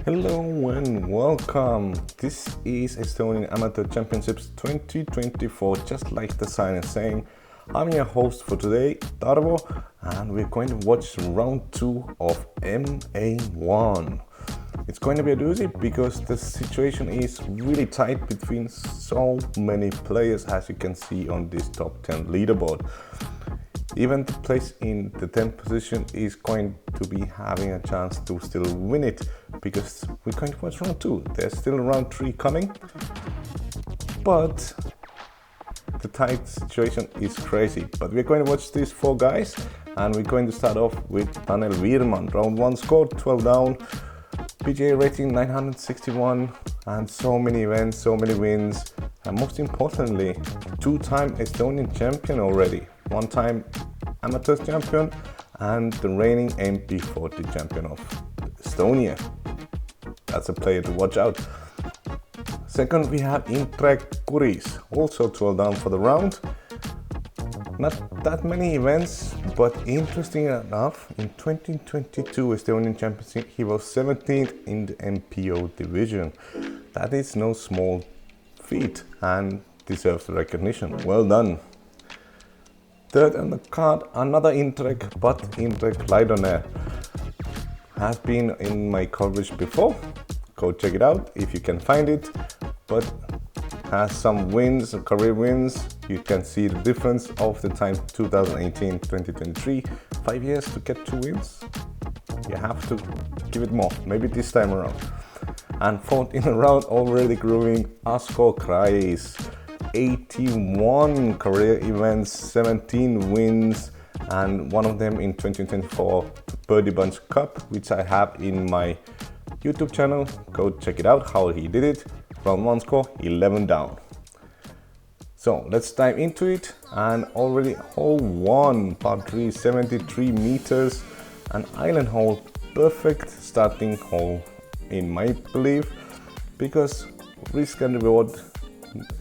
Hello and welcome. This is Estonian Amateur Championships 2024, just like the sign is saying. I'm your host for today, Tarvo, and we're going to watch round 2 of MA1. It's going to be a doozy because the situation is really tight between so many players, as you can see on this top 10 leaderboard. Even the place in the 10th position is going to be having a chance to still win it, because we're going to watch round 2. There's still round 3 coming, but the tight situation is crazy. But we're going to watch these 4 guys, and we're going to start off with Viirmann. Round 1 score, 12 down, PGA rating 961, and so many events, so many wins, and most importantly, 2-time Estonian champion already, 1-time Amateurs champion, and the reigning MP40 champion of Estonia. That's a player to watch out. Second, we have Kuris, also 12 down for the round. Not that many events, but interesting enough, in 2022 Estonian Championship he was 17th in the MPO division. That is no small feat and deserves recognition. Well done. Third on the card, another Intrek, but Intrek Laidoner. Has been in my coverage before. Go check it out if you can find it. But has some wins, career wins. You can see the difference of the time 2018-2023. 5 years to get 2 wins. You have to give it more, maybe this time around. And fourth in a round, already growing, Krais. 81 career events, 17 wins, and one of them in 2024 Birdie Bunch Cup, which I have in my YouTube channel. Go check it out how he did it. Round 1 score, 11 down. So let's dive into it. And already hole 1, par 3, 73 meters, an island hole, perfect starting hole in my belief, because risk and reward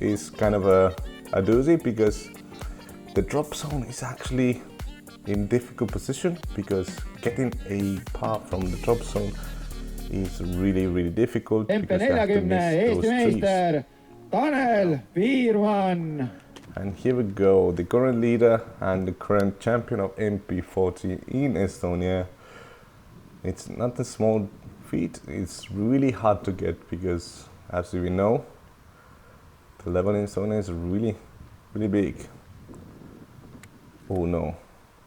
is kind of a doozy, because the drop zone is actually in difficult position, because getting a par from the drop zone is really difficult, because you have to miss those trees. Viirmann. And here we go, the current leader and the current champion of MP40 in Estonia. It's not a small feat, it's really hard to get, because as we know, the level in Estonia is really big. Oh no.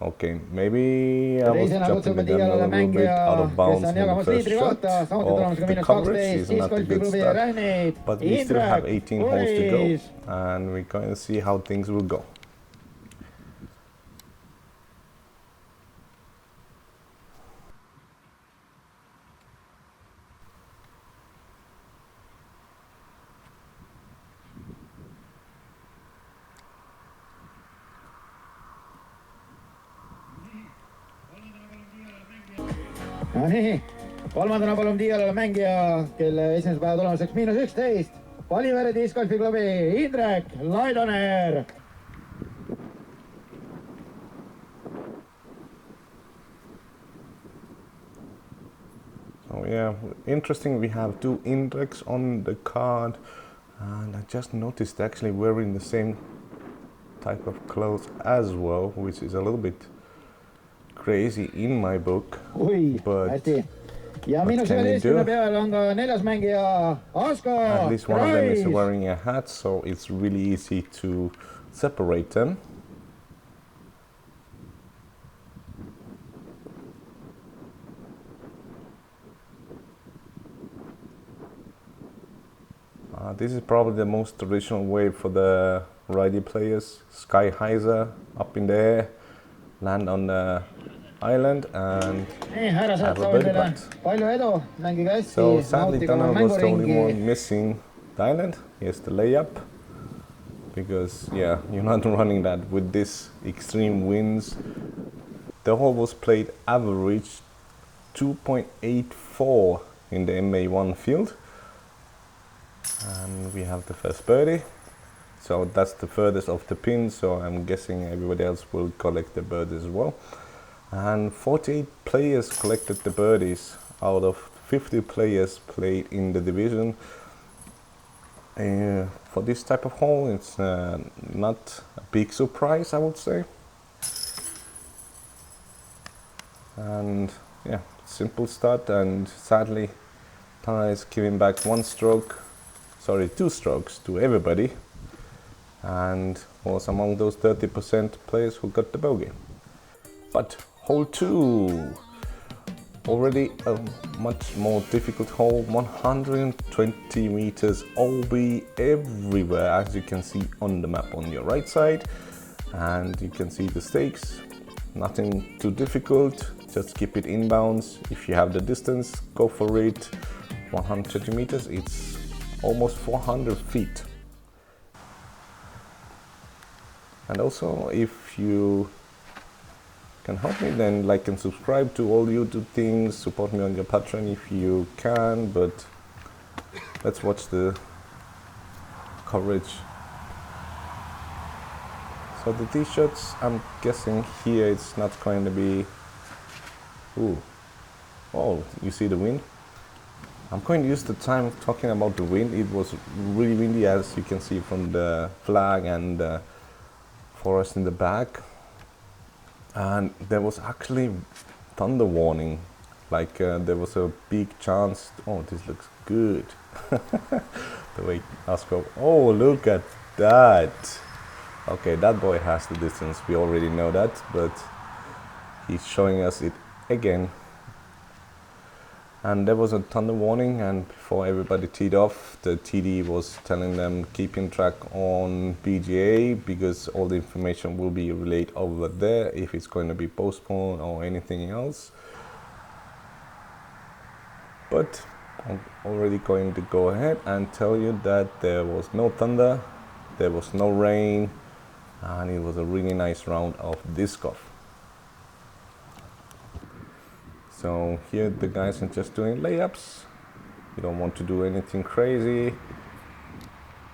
Okay, maybe I was jumping the gun a little bit out of bounds in the first shot. The coverage is not a good start, but we still have 18 holes to go, and we're going to see how things will go. No nii, kolmandana palun diialale mängija, kelle esimese päeva tulemuseks -11. Allmere Discgolfi klubi Intrek Laidoner. Oh yeah, interesting, we have 2 Intreks on the card, and I just noticed actually wearing the same type of clothes as well, which is a little bit crazy in my book. But hästi. Ja minu 11 peal on ka 4. mängija at least one of them is wearing a hat, so it's really easy to separate them. This is probably the most traditional way for the righty players. Sky hyzer up in the air, land on the island, and have a birdie putt. So sadly Tanel was the only one missing the island. Here's the layup, because yeah, you're not running that with this extreme winds. The hole was played average 2.84 in the MA1 field, and we have the first birdie. So that's the furthest of the pin, so I'm guessing everybody else will collect the bird as well. and 48 players collected the birdies out of 50 players played in the division. For this type of hole, it's not a big surprise, I would say. And yeah, simple start, and sadly Krais is giving back 2 strokes to everybody, and was among those 30% players who got the bogey. But hole 2, already a much more difficult hole, 120 meters OB everywhere, as you can see on the map on your right side, and you can see the stakes. Nothing too difficult, just keep it inbounds. If you have the distance, go for it. 120 meters, it's almost 400 feet. And also, if you can help me, then like and subscribe to all YouTube things, support me on your Patreon if you can, but let's watch the coverage. So the tee shots, I'm guessing here it's not going to be... Ooh. Oh, you see the wind? I'm going to use the time talking about the wind. It was really windy, as you can see from the flag and the forest in the back. And there was actually thunder warning. Like there was a big chance. Oh, this looks good. The way Asko. Oh, look at that. Okay, that boy has the distance. We already know that, but he's showing us it again. And there was a thunder warning, and before everybody teed off, the TD was telling them keeping track on PGA, because all the information will be relayed over there if it's going to be postponed or anything else. But I'm already going to go ahead and tell you that there was no thunder, there was no rain, and it was a really nice round of disc golf. So here the guys are just doing layups. You don't want to do anything crazy.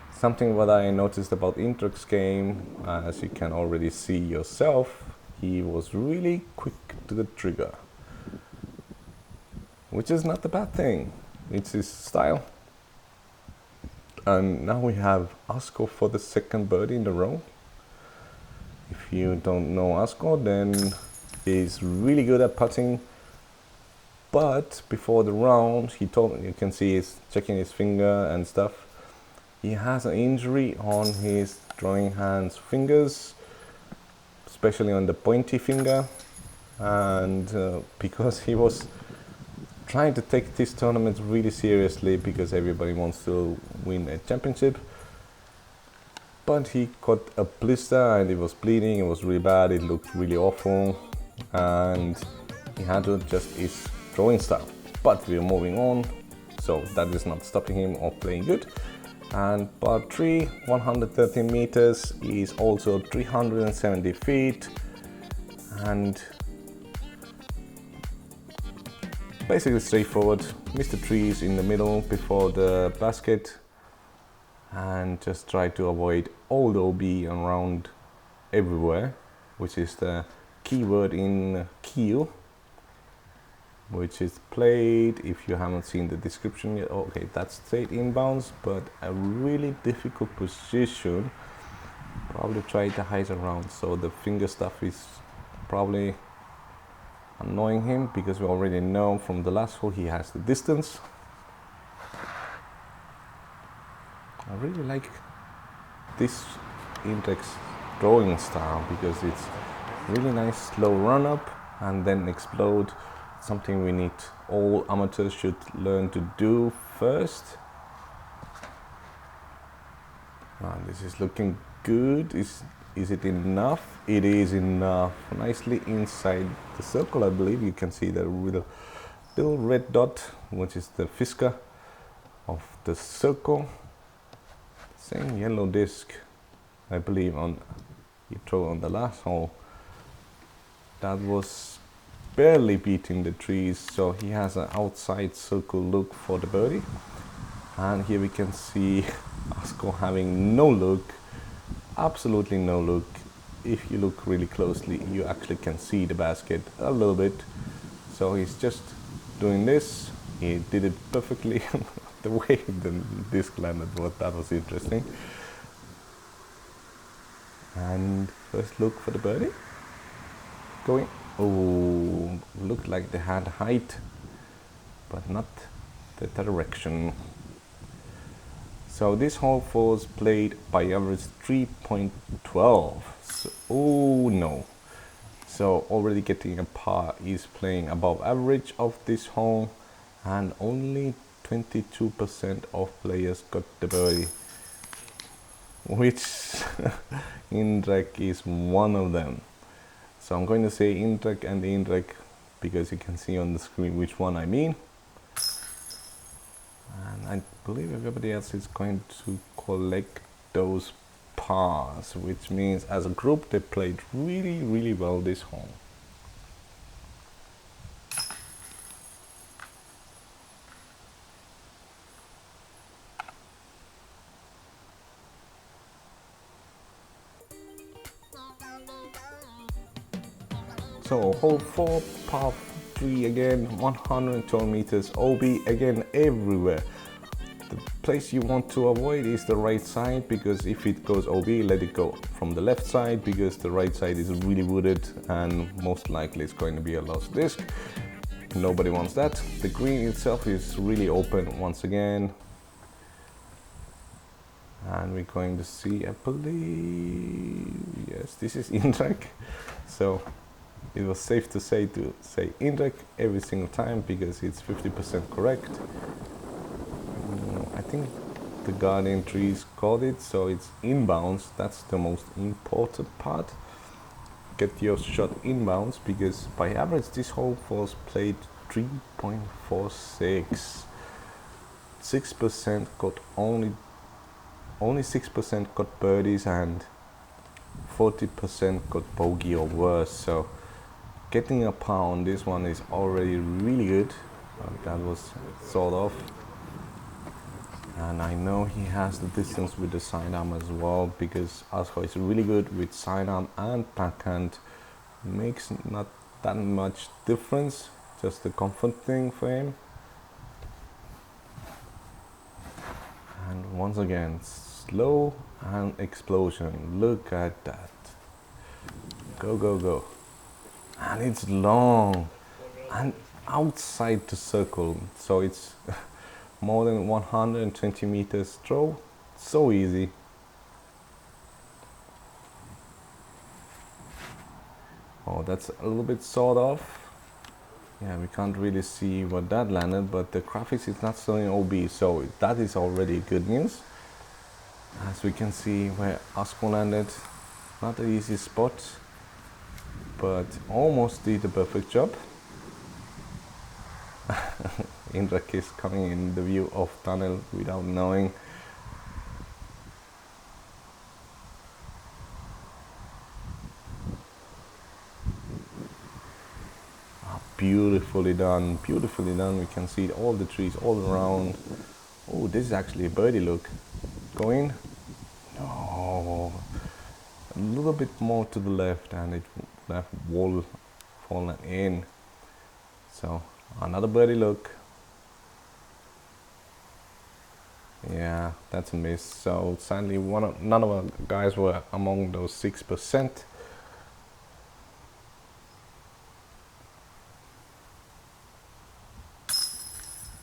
Something what I noticed about Indrek's game, as you can already see yourself, he was really quick to the trigger, which is not a bad thing. It's his style. And now we have Asko for the second birdie in a row. If you don't know Asko, then he's really good at putting. But before the round, he told, you can see he's checking his finger and stuff. He has an injury on his drawing hand's fingers, especially on the pointy finger. And because he was trying to take this tournament really seriously, because everybody wants to win a championship. But he got a blister and it was bleeding, it was really bad, it looked really awful. And he had to adjust his drawing style, but we're moving on, so that is not stopping him of playing good. And par 3, 113 meters, is also 370 feet, and basically straightforward. Mr. Trees in the middle before the basket, and just try to avoid all the OB around everywhere, which is the keyword in keel, which is played. If you haven't seen the description yet, okay, that's straight inbounds, but a really difficult position. Probably try the highs around, so the finger stuff is probably annoying him, because we already know from the last hole he has the distance. I really like this Indrek's drawing style, because it's really nice slow run up and then explode. Something we need, all amateurs should learn to do first. This is looking good. Is it enough? It is enough. Nicely inside the circle, I believe. You can see the little red dot, which is the Fisker of the circle. Same yellow disc, I believe, on you throw on the last hole. That was barely beating the trees, so he has an outside circle look for the birdie. And here we can see Asko having no look, absolutely no look. if you look really closely, you actually can see the basket a little bit. So he's just doing this. He did it perfectly. The way the disc landed, that was interesting. And first look for the birdie. Going. Oh, looked like they had height, but not the direction. So this hole was played by average 3.12. So, oh no. So already getting a par is playing above average of this hole, and only 22% of players got the birdie, which Indrek is one of them. So I'm going to say Indrek and Indrek because you can see on the screen which one I mean. And I believe everybody else is going to collect those pars, which means as a group they played really, really well this hole. So hole 4, par 3 again, 112 meters, OB again everywhere. The place you want to avoid is the right side, because if it goes OB, let it go from the left side, because the right side is really wooded and most likely it's going to be a lost disc. Nobody wants that. The green itself is really open once again. And we're going to see, I believe, yes, this is Indrek. So it was safe to say Indrek every single time because it's 50% correct. I think the guardian trees called it, so it's inbounds. That's the most important part. Get your shot inbounds, because by average this hole was played 3.46. 6% got only 6% got birdies and 40% got bogey or worse. So getting a par on this one is already really good. That was sort of. And I know he has the distance with the sidearm as well, because Asko is really good with sidearm and backhand. Makes not that much difference, just a comfort thing for him. And once again, slow and explosion. Look at that. Go, go, go. And it's long and outside the circle, so it's more than 120 meters throw. So easy. Oh, that's a little bit sawed off. Yeah, we can't really see what that landed, but the graphics is not showing OB, so that is already good news. As we can see where Asko landed, not an easy spot, but almost did a perfect job. Indrek is coming in the view of tunnel without knowing. Beautifully done, beautifully done. We can see all the trees all around. Oh, this is actually a birdie look. Go in. No, a little bit more to the left and it left wall fallen in. So another birdie look. Yeah, that's a miss. So sadly none of our guys were among those 6%.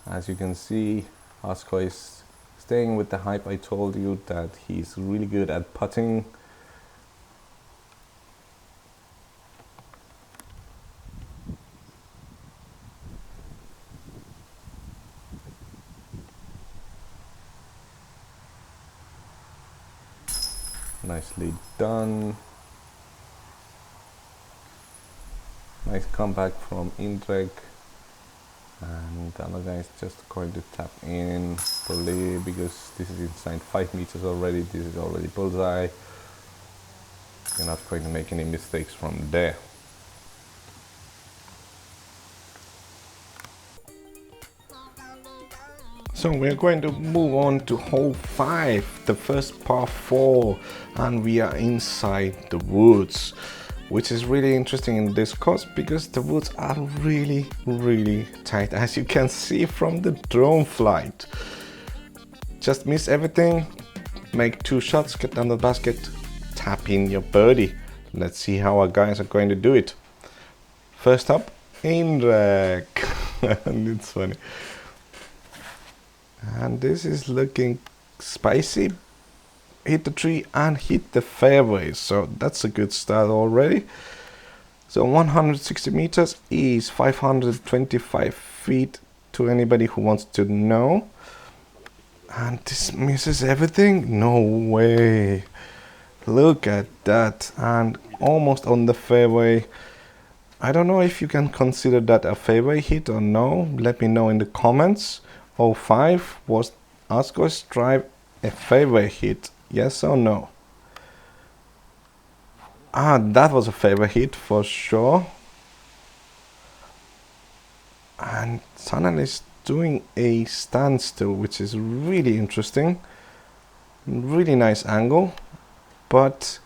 As you can see, Asko is staying with the hype. I told you that he's really good at putting. Nicely done. Nice comeback from Indrek. And the other guy is just going to tap in fully, because this is inside 5 meters already. This is already bullseye. You're not going to make any mistakes from there. So we're going to move on to hole 5, the first par 4, and we are inside the woods, which is really interesting in this course because the woods are really tight, as you can see from the drone flight. Just miss everything, make 2 shots, get down the basket, tap in your birdie. Let's see how our guys are going to do it. First up, Indrek. And it's funny. And this is looking spicy. Hit the tree and hit the fairway, so that's a good start already. So 160 meters is 525 feet to anybody who wants to know. And this misses everything? No way. Look at that, and almost on the fairway. I don't know if you can consider that a fairway hit or no. Let me know in the comments. 05, was Asko's drive a fairway hit? Yes or no? Ah, that was a fairway hit for sure. And Sanan is doing a standstill, which is really interesting. Really nice angle, but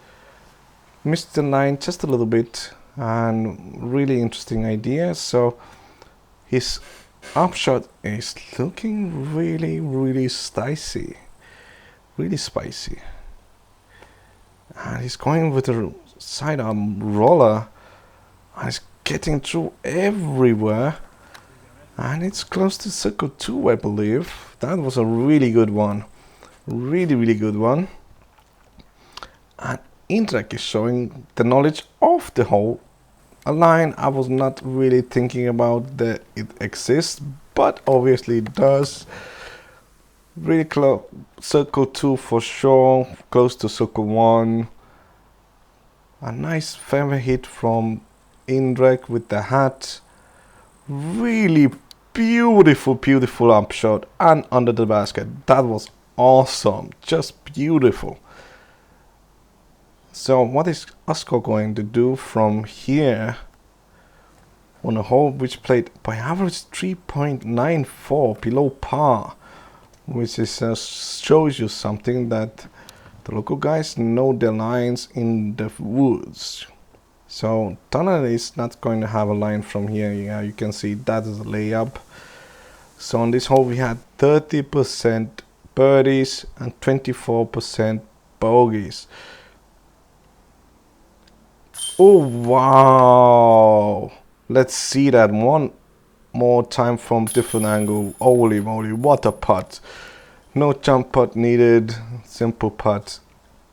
missed the line just a little bit, and really interesting idea. So his upshot is looking really spicy, and he's going with a sidearm roller and he's getting through everywhere, and it's close to circle 2, I believe. That was a really good one, really good one. And Indrek is showing the knowledge of the hole. A line I was not really thinking about that it exists, but obviously it does. Really close, circle 2 for sure, close to circle 1. A nice fairway hit from Indrek with the hat. Really beautiful upshot and under the basket. That was awesome, just beautiful. So what is Asko going to do from here on a hole which played by average 3.94 below par, which is shows you something that the local guys know their lines in the woods. So Tanner is not going to have a line from here. Yeah, you can see that is a layup. So on this hole we had 30% birdies and 24% bogeys. Oh wow, let's see that one more time from different angle. Holy moly, what a putt. No jump putt needed, simple putt,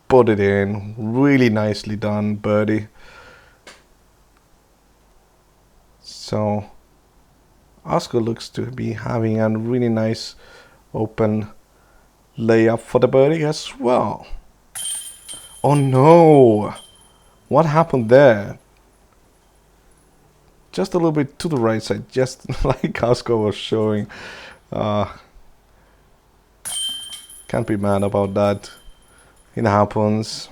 put it in. Really nicely done, birdie. So Asko looks to be having a really nice open layup for the birdie as well. Oh no! What happened there? Just a little bit to the right side, just like Asko was showing. Can't be mad about that. It happens.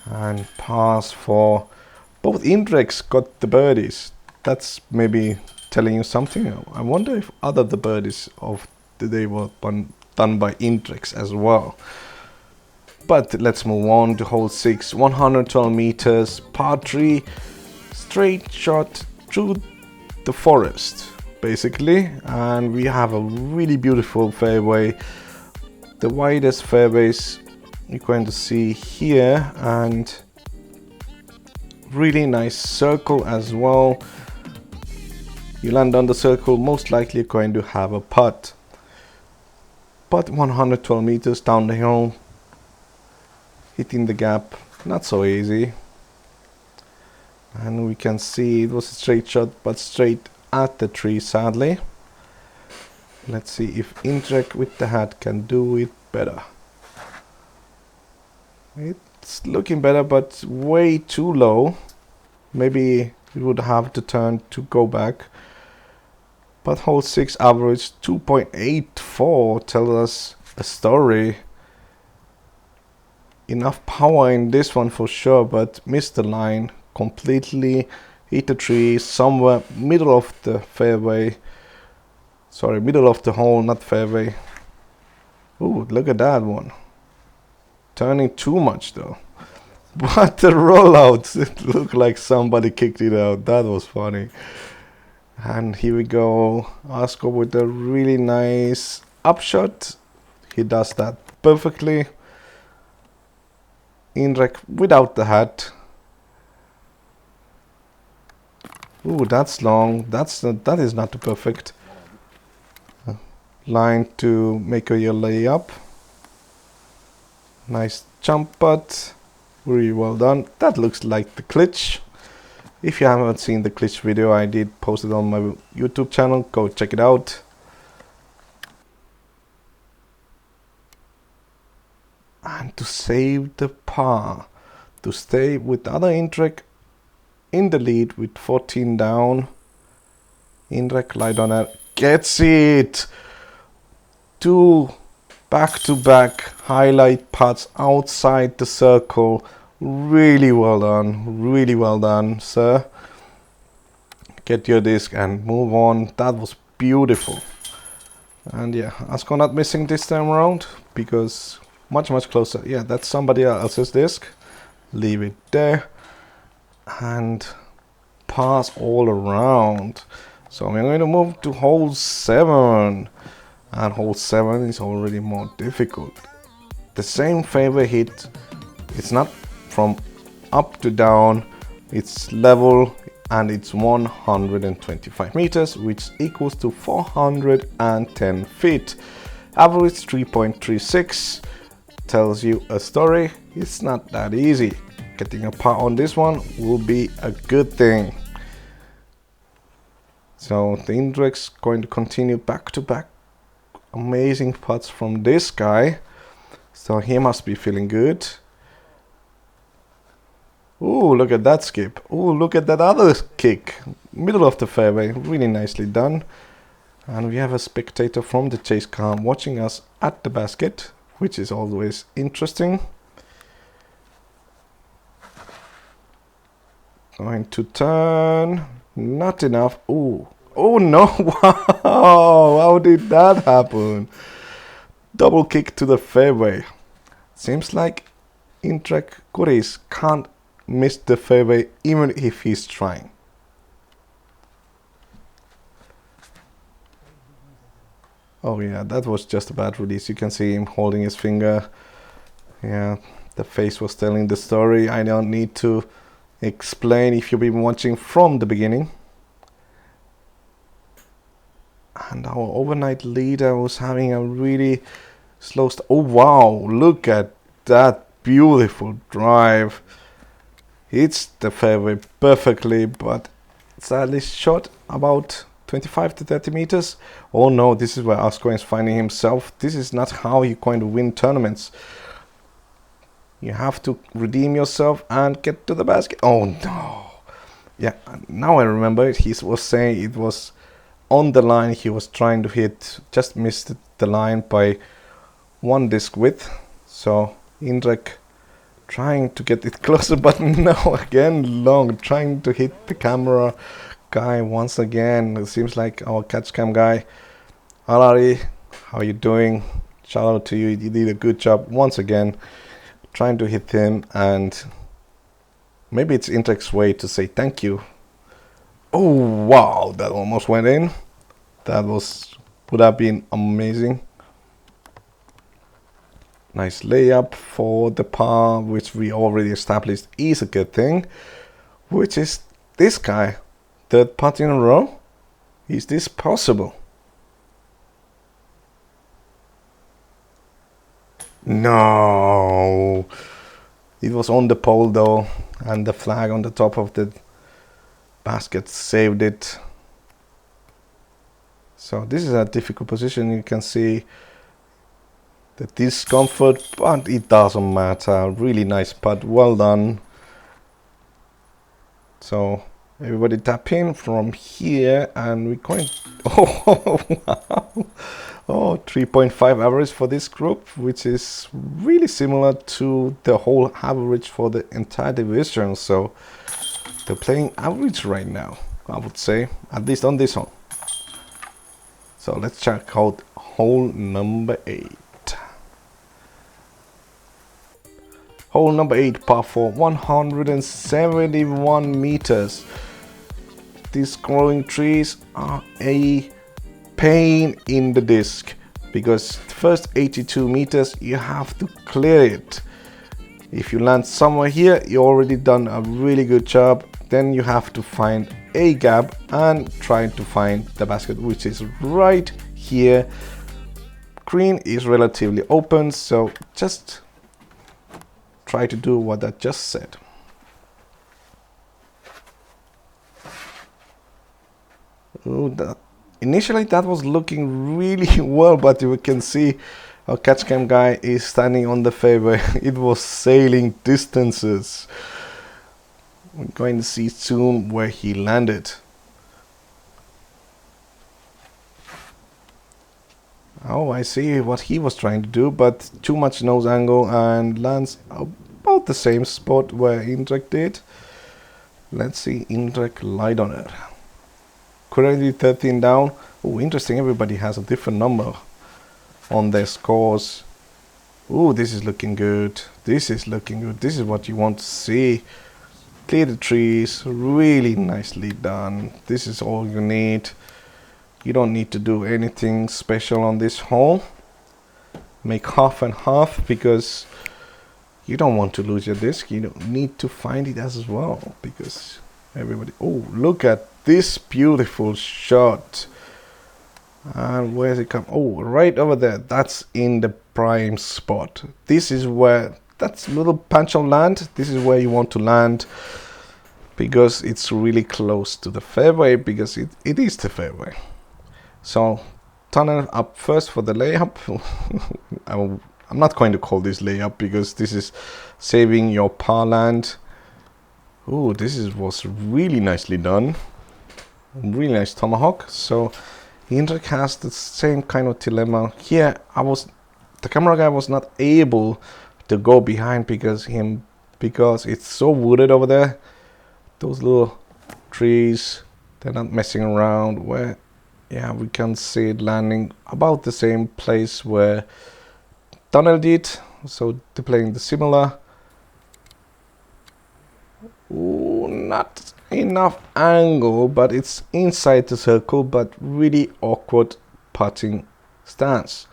And pass for both Indreks got the birdies. That's maybe telling you something. I wonder if other of the birdies of the day were done by Indreks as well. But let's move on to hole 6, 112 meters, par 3, straight shot through the forest, basically. And we have a really beautiful fairway, the widest fairways you're going to see here, and really nice circle as well. You land on the circle, most likely going to have a putt. But 112 meters down the hill, hitting the gap, not so easy. And we can see it was a straight shot, but straight at the tree, sadly. Let's see if Indrek with the hat can do it better. It's looking better, but way too low. Maybe we would have to turn to go back. But hole 6 average 2.84 tells us a story. Enough power in this one for sure, but missed the line completely. Hit the tree somewhere middle of the fairway. Sorry, middle of the hole, not fairway. Ooh, look at that one. Turning too much though. But the rollouts, it looked like somebody kicked it out. That was funny. And here we go. Asko with a really nice upshot. He does that perfectly. Indrek without the hat. Ooh, that's long. That is not perfect. Line to make a layup. Nice jump putt. Really well done. That looks like the glitch. If you haven't seen the glitch video, I did post it on my YouTube channel. Go check it out. And to save the par, to stay with the other Indrek in the lead with 14 down. Indrek Laidoner gets it. 2 back-to-back highlight putts outside the circle. Really well done, sir. Get your disc and move on. That was beautiful. And yeah, Asko not missing this time around because much closer. Yeah, that's somebody else's disc. Leave it there and pass all around. So we're going to move to hole 7. And hole 7 is already more difficult. The same fairway hit. It's not from up to down. It's level and it's 125 meters, which equals to 410 feet. Average 3.36 tells you a story. It's not that easy. Getting a par on this one will be a good thing. So the Indrek's going to continue back to back. Amazing putts from this guy. So he must be feeling good. Ooh, look at that skip. Ooh, look at that other kick. Middle of the fairway. Really nicely done. And we have a spectator from the chase cam watching us at the basket, which is always interesting. Going to turn. Not enough. Ooh. Oh no, wow, how did that happen? Double kick to the fairway. Seems like Indrek Kuris can't miss the fairway even if he's trying. Oh yeah, that was just a bad release. You can see him holding his finger. Yeah, the face was telling the story. I don't need to explain if you've been watching from the beginning. And our overnight leader was having a really slow oh wow, look at that beautiful drive. Hits the fairway perfectly, but sadly short about 25 to 30 meters. Oh no, this is where Asko is finding himself. This is not how you're going to win tournaments. You have to redeem yourself and get to the basket. Oh no. Yeah, now I remember it. He was saying it was on the line. He was trying to hit, just missed the line by 1 disc width. So Indrek trying to get it closer, but no, again long, trying to hit the camera guy once again. It seems like our catch cam guy. Alari, how you doing? Shout out to you, you did a good job once again trying to hit him, and maybe it's Indrek's way to say thank you. Oh wow, that almost went in. That would have been amazing. Nice layup for the par, which we already established is a good thing. Which is this guy, 3rd putt in a row. Is this possible? No, it was on the pole though, and the flag on the top of the basket saved it. So this is a difficult position. You can see the discomfort, but it doesn't matter. Really nice putt, well done. So everybody tap in from here, and we're going. Oh wow! Oh, 3.5 average for this group, which is really similar to the whole average for the entire division. So they're playing average right now, I would say, at least on this one. So let's check out hole number 8. Hole number 8, par 4, 171 meters. These growing trees are a pain in the disc because first 82 meters you have to clear it. If you land somewhere here, you already done a really good job. Then you have to find a gap and try to find the basket, which is right here. Green is relatively open, so just try to do what I just said. Ooh, initially that was looking really well, but you can see our catch cam guy is standing on the fairway. It was sailing distances. We're going to see soon where he landed. Oh, I see what he was trying to do, but too much nose angle and lands about the same spot where Indrek did. Let's see Indrek Laidoner. Currently 13 down. Oh, interesting, everybody has a different number on their scores. Oh, this is looking good. This is looking good. This is what you want to see. Clear the trees, really nicely done. This is all you need. You don't need to do anything special on this hole. Make half and half because you don't want to lose your disc. You don't need to find it as well because everybody. Oh, look at this beautiful shot. And where's it come? Oh, right over there. That's in the prime spot. This is where, that's little patch of land. This is where you want to land because it's really close to the fairway, because it is the fairway. So tunnel up first for the layup. I'm not going to call this layup because this is saving your par land. Oh, was really nicely done. Really nice tomahawk. So Indrek has the same kind of dilemma here. The camera guy was not able to go behind because it's so wooded over there. Those little trees, they're not messing around. Where, yeah, we can see it landing about the same place where Tunnel did. So they're playing the similar. Ooh, not enough angle, but it's inside the circle, but really awkward putting stance.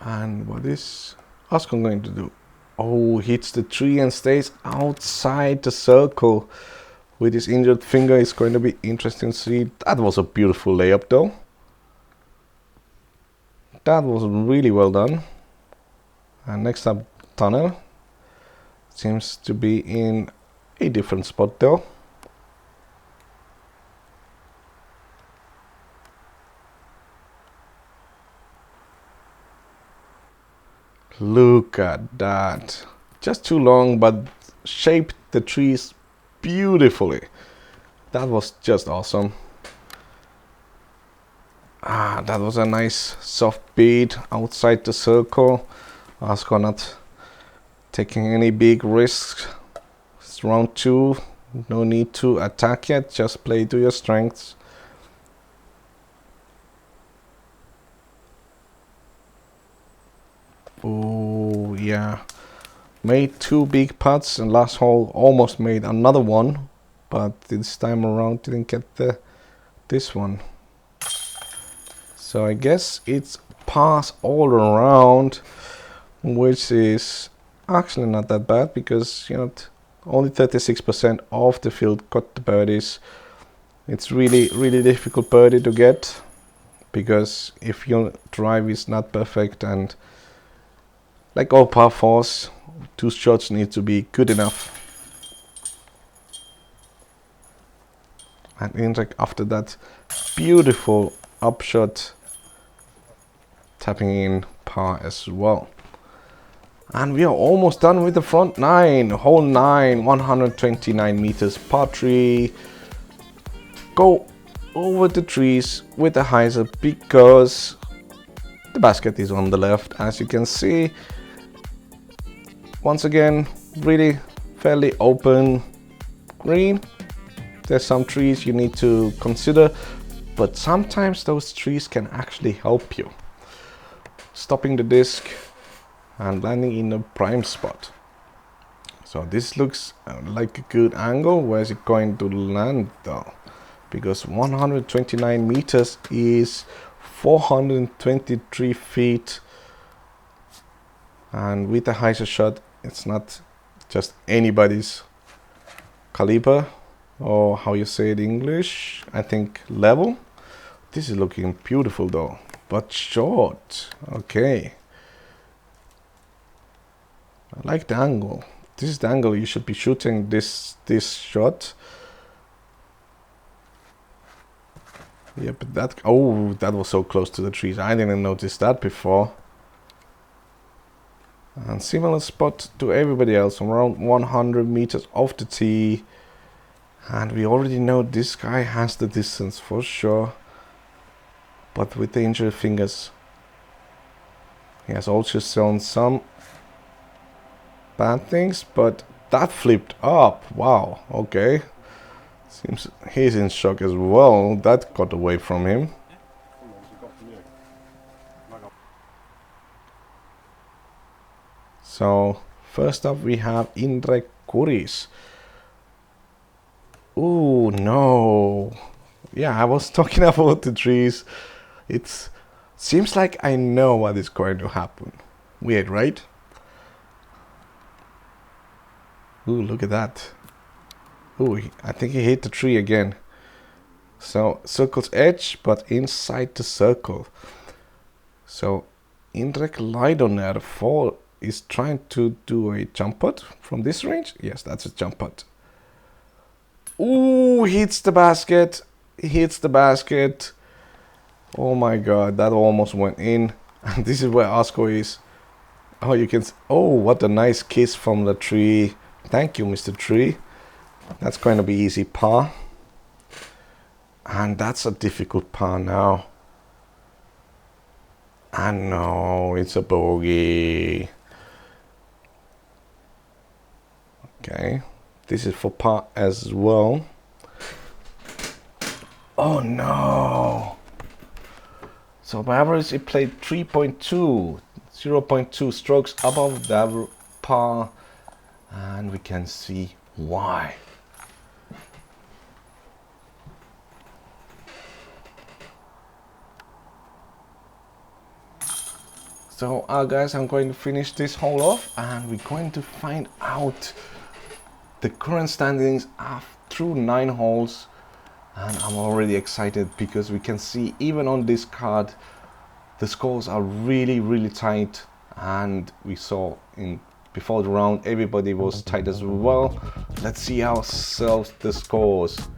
And what is Oscar going to do? Oh, hits the tree and stays outside the circle with his injured finger. It's going to be interesting to see. That was a beautiful layup though. That was really well done. And next up, Tunnel. Seems to be in a different spot though. Look at that. Just too long, but shaped the trees beautifully. That was just awesome. Ah, that was a nice soft beat outside the circle. Oscar not taking any big risks. It's round 2. No need to attack yet. Just play to your strengths. Oh, yeah. Made 2 big putts, and last hole almost made another one, but this time around didn't get this one. So I guess it's pass all around, which is actually not that bad because, you know, only 36% of the field got the birdies. It's really difficult birdie to get because if your drive is not perfect, and like all par 4s, 2 shots need to be good enough. And Indrek after that beautiful upshot, tapping in par as well. And we are almost done with the front 9. Hole 9, 129 meters, par 3. Go over the trees with the hyzer because the basket is on the left, as you can see. Once again, really fairly open green. There's some trees you need to consider, but sometimes those trees can actually help you. Stopping the disc and landing in a prime spot. So this looks like a good angle. Where is it going to land though? Because 129 meters is 423 feet. And with a hyzer shot, it's not just anybody's caliber, or how you say it in English, I think level. This is looking beautiful though, but short. Okay. I like the angle. This is the angle you should be shooting this shot. Yeah, but that was so close to the trees. I didn't notice that before. And similar spot to everybody else, around 100 meters off the tee. And we already know this guy has the distance for sure. But with the injured fingers, he has also shown some bad things, but that flipped up. Wow, okay. Seems he's in shock as well. That got away from him. So first up we have Kuris. Oh no. Yeah, I was talking about the trees. It seems like I know what is going to happen. Weird, right? Ooh, look at that. Ooh, I think he hit the tree again. So circle's edge, but inside the circle. So Laidoner 4 is trying to do a jump putt from this range. Yes, that's a jump putt. Ooh, hits the basket. Hits the basket. Oh my god, that almost went in. And this is where Asko is. Oh, you can. Oh, what a nice kiss from the tree. Thank you, Mr. Tree. That's going to be easy par. And that's a difficult par now. And no, it's a bogey. Okay, this is for par as well. Oh no. So by average it played 3.2, 0.2 strokes above the par, and we can see why. So guys, I'm going to finish this hole off and we're going to find out the current standings through 9 holes. And I'm already excited because we can see even on this card the scores are really tight, and we saw in before the round everybody was tight as well. Let's see ourselves the scores,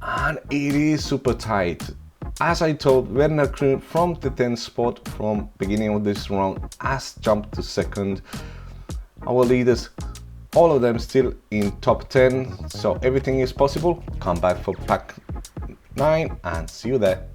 and it is super tight. As I told, Werner Grün from the 10th spot from beginning of this round has jumped to second. Our leaders, all of them still in top 10, so everything is possible. Come back for pack 9 and see you there.